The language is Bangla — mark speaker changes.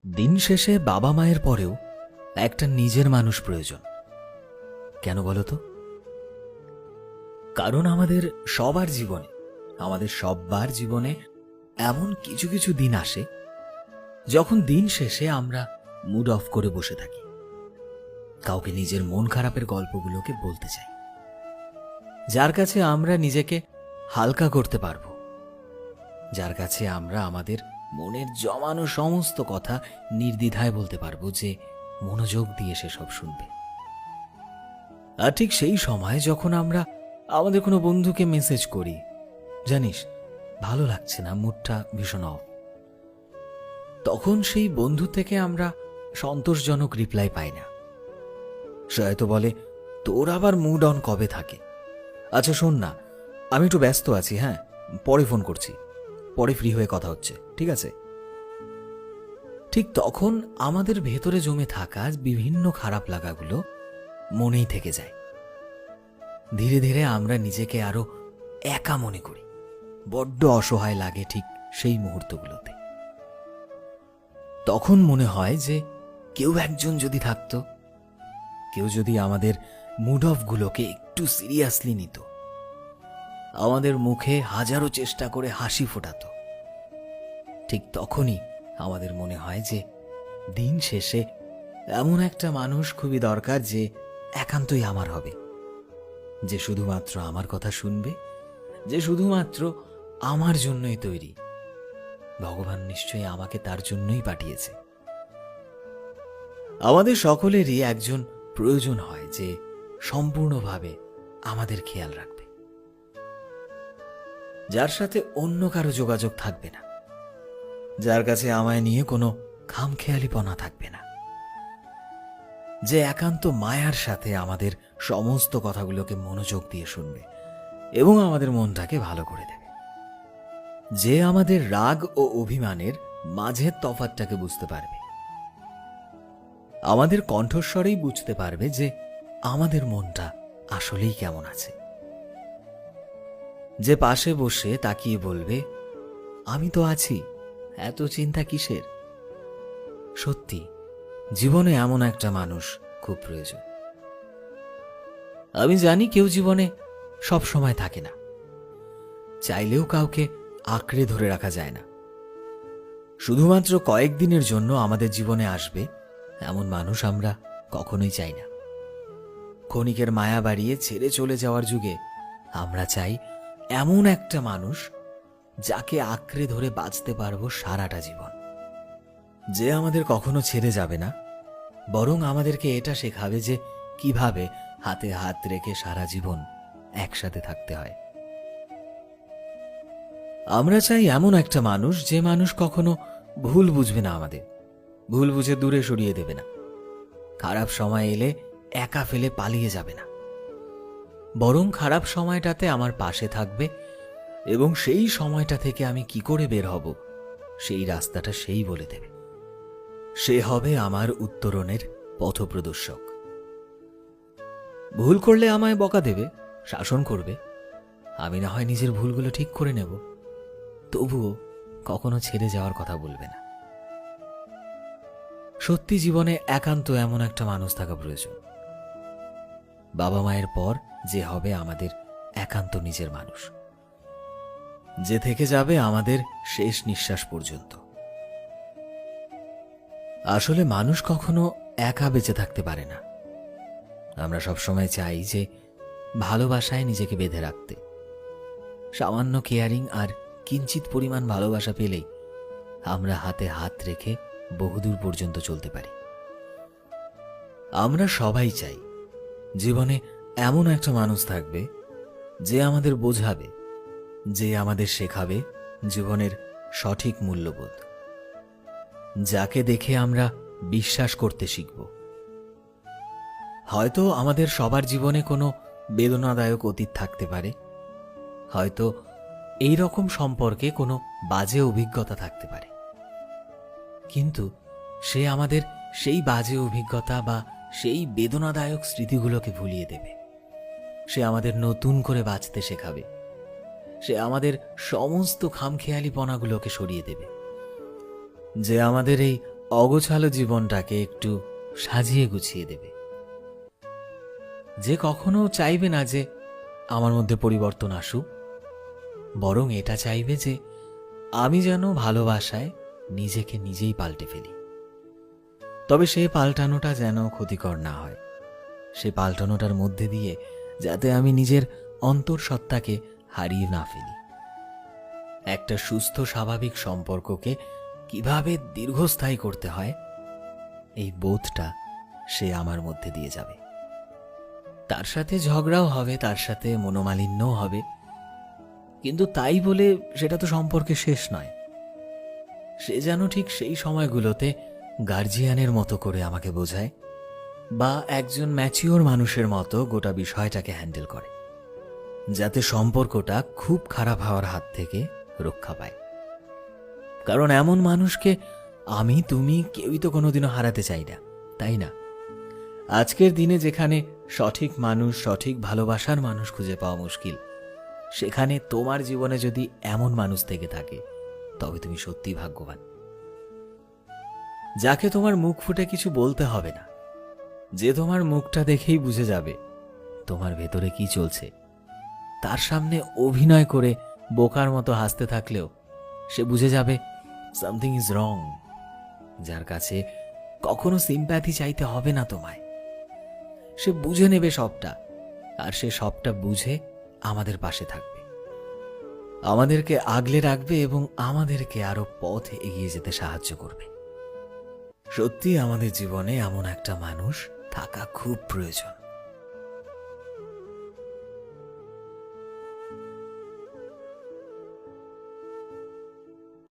Speaker 1: দিন শেষে বাবা মায়ের পরেও একটা নিজের মানুষ প্রয়োজন। কেন বলো তো? কারণ আমাদের সবার জীবনে এমন কিছু কিছু দিন আসে যখন দিন শেষে আমরা মুড অফ করে বসে থাকি, কাউকে নিজের মন খারাপের গল্পগুলোকে বলতে চাই, যার কাছে আমরা নিজেকে হালকা করতে পারবো, যার কাছে আমরা আমাদের মনের জমানো সমস্ত কথা নির্দ্বিধায় বলতে পারবো, যে মনোযোগ দিয়ে সে সব শুনবে। আর ঠিক সেই সময় যখন আমরা আমাদের কোনো বন্ধুকে মেসেজ করি, জানিস ভালো লাগছে না, মুডটা ভীষণ অফ, তখন সেই বন্ধু থেকে আমরা সন্তোষজনক রিপ্লাই পাই না। সে হয়তো বলে, তোর আবার মুড অন কবে থাকে? আচ্ছা শোন না, আমি একটু ব্যস্ত আছি, হ্যাঁ পরে ফোন করছি, পরে ফ্রি হয়ে কথা হচ্ছে, ঠিক আছে? ঠিক তখন আমাদের ভেতরে জমে থাকা বিভিন্ন খারাপ লাগাগুলো মনেই থেকে যায়। ধীরে ধীরে আমরা নিজেকে আরো একা মনে করি, বড্ড অসহায় লাগে ঠিক সেই মুহূর্তগুলোতে। তখন মনে হয় যে কেউ একজন যদি থাকতো, কেউ যদি আমাদের মুড অফ গুলোকে একটু সিরিয়াসলি নিত, আমাদের মুখে হাজারো চেষ্টা করে হাসি ফোটাতো। ঠিক তখনই আমাদের মনে হয় যে দিন শেষে এমন একটা মানুষ খুবই দরকার, যে একান্তই আমার হবে, যে শুধুমাত্র আমার কথা শুনবে, যে শুধুমাত্র আমার জন্যই তৈরি। ভগবান নিশ্চয়ই আমাকে তার জন্যই পাঠিয়েছে। আমাদের সকলেরই একজন প্রয়োজন হয় যে সম্পূর্ণভাবে আমাদের খেয়াল রাখবে, যার সাথে অন্য কারো যোগাযোগ থাকবে না, যার কাছে আমায় নিয়ে কোনো খামখেয়ালিপনা থাকবে না, যে একান্ত মায়ার সাথে আমাদের সমস্ত কথাগুলোকে মনোযোগ দিয়ে শুনবে এবং আমাদের মনটাকে ভালো করে দেবে, যে আমাদের রাগ ও অভিমানের মাঝের তফাৎটাকে বুঝতে পারবে, আমাদের কণ্ঠস্বরেই বুঝতে পারবে যে আমাদের মনটা আসলেই কেমন আছে, যে পাশে বসে তাকিয়ে বলবে, আমি তো আছি, এত চিন্তা কিসের? সত্যি জীবনে এমন একটা মানুষ খুব প্রয়োজন। আমি জানি কেউ জীবনে সব সময় থাকে না, চাইলেও কাউকে আঁকড়ে ধরে রাখা যায় না। শুধুমাত্র কয়েকদিনের জন্য আমাদের জীবনে আসবে এমন মানুষ আমরা কখনোই চাই না। ক্ষণিকের মায়া বাড়িয়ে ছেড়ে চলে যাওয়ার যুগে আমরা চাই এমন একটা মানুষ যাকে আঁকড়ে ধরে বাঁচতে পারবো সারাটা জীবন, যে আমাদের কখনো ছেড়ে যাবে না, বরং আমাদেরকে এটা শেখাবে যে কিভাবে হাতে হাত রেখে সারা জীবন একসাথে থাকতে হয়। আমরা চাই এমন একটা মানুষ, যে মানুষ কখনো ভুল বুঝবে না, আমাদের ভুল বুঝে দূরে সরিয়ে দেবে না, খারাপ সময় এলে একা ফেলে পালিয়ে যাবে না, বরং খারাপ সময়টাতে আমার পাশে থাকবে এবং সেই সময়টা থেকে আমি কি করে বের হব সেই রাস্তাটা সেই বলে দেবে। সে হবে আমার উত্তরণের পথপ্রদর্শক। ভুল করলে আমায় বকা দেবে, শাসন করবে, আমি না হয় নিজের ভুলগুলো ঠিক করে নেব, তবুও কখনো ছেড়ে যাওয়ার কথা বলবে না। সত্যি জীবনে একান্ত এমন একটা মানুষ থাকা প্রয়োজন, বাবা মায়ের পর যে হবে আমাদের একান্ত নিজের মানুষ, যে থেকে যাবে আমাদের শেষ নিঃশ্বাস পর্যন্ত। আসলে মানুষ কখনো একা বেঁচে থাকতে পারে না। আমরা সবসময় চাই যে ভালোবাসায় নিজেকে বেঁধে রাখতে, সামান্য কেয়ারিং আর কিঞ্চিত পরিমাণ ভালোবাসা পেলেই আমরা হাতে হাত রেখে বহুদূর পর্যন্ত চলতে পারি। আমরা সবাই চাই জীবনে এমন একটা মানুষ থাকবে, যে আমাদের বোঝাবে, যে আমাদের শেখাবে জীবনের সঠিক মূল্যবোধ, যাকে দেখে আমরা বিশ্বাস করতে শিখব। হয়তো আমাদের সবার জীবনে কোনো বেদনাদায়ক অতীত থাকতে পারে, হয়তো এই রকম সম্পর্কে কোনো বাজে অভিজ্ঞতা থাকতে পারে, কিন্তু সে আমাদের সেই বাজে অভিজ্ঞতা বা সেই বেদনাদায়ক স্মৃতিগুলোকে ভুলিয়ে দেবে। সে আমাদের নতুন করে বাঁচতে শেখাবে, সে আমাদের সমস্ত খামখেয়ালিপনাগুলোকে সরিয়ে দেবে, যে আমাদের এই অগোছালো জীবনটাকে একটু সাজিয়ে গুছিয়ে দেবে। যে কখনো চাইবে না যে আমার মধ্যে পরিবর্তন আসুক, বরং এটা চাইবে যে আমি যেন ভালোবাসায় নিজেকে নিজেই পাল্টে ফেলি। তবে সেই পাল্টানোটা যেন ক্ষতিকর না হয়, সে পাল্টানোটার মধ্যে দিয়ে যাতে আমি নিজের অন্তঃসত্ত্বাকে হারিয়ে না ফেলি। একটা সুস্থ স্বাভাবিক সম্পর্ককে কিভাবে দীর্ঘস্থায়ী করতে হয়, এই বোধটা সে আমার মধ্যে দিয়ে যাবে। তার সাথে ঝগড়াও হবে, তার সাথে মনোমালিন্যও হবে, কিন্তু তাই বলে সেটা তো সম্পর্কে শেষ নয়। সে যেন ঠিক সেই সময়গুলোতে গার্জিয়ানের মতো করে আমাকে বোঝায়, বা একজন ম্যাচিওর মানুষের মতো গোটা বিষয়টাকে হ্যান্ডেল করে, যাতে সম্পর্কটা খুব খারাপ হওয়ার হাত থেকে রক্ষা পায়। কারণ এমন মানুষকে আমি তুমি কেউই তো কোনোদিনও হারাতে চাই না, তাই না? আজকের দিনে যেখানে সঠিক মানুষ, সঠিক ভালোবাসার মানুষ খুঁজে পাওয়া মুশকিল, সেখানে তোমার জীবনে যদি এমন মানুষ থেকে থাকে, তবে তুমি সত্যি ভাগ্যবান। যাকে তোমার মুখ ফুটে কিছু বলতে হবে না, যে তোমার মুখটা দেখেই বুঝে যাবে তোমার ভেতরে কি চলছে। তার সামনে অভিনয় করে বোকার মতো হাসতে থাকলেও সে বুঝে যাবে সামথিং ইজ রং। যার কাছে কখনো সিম্প্যাথি চাইতে হবে না তোমায়, সে বুঝে নেবে সবটা, আর সে সবটা বুঝে আমাদের পাশে থাকবে, আমাদেরকে আগলে রাখবে এবং আমাদেরকে আরো পথ এগিয়ে যেতে সাহায্য করবে। সত্যি আমাদের জীবনে এমন একটা মানুষ থাকা খুব প্রয়োজন।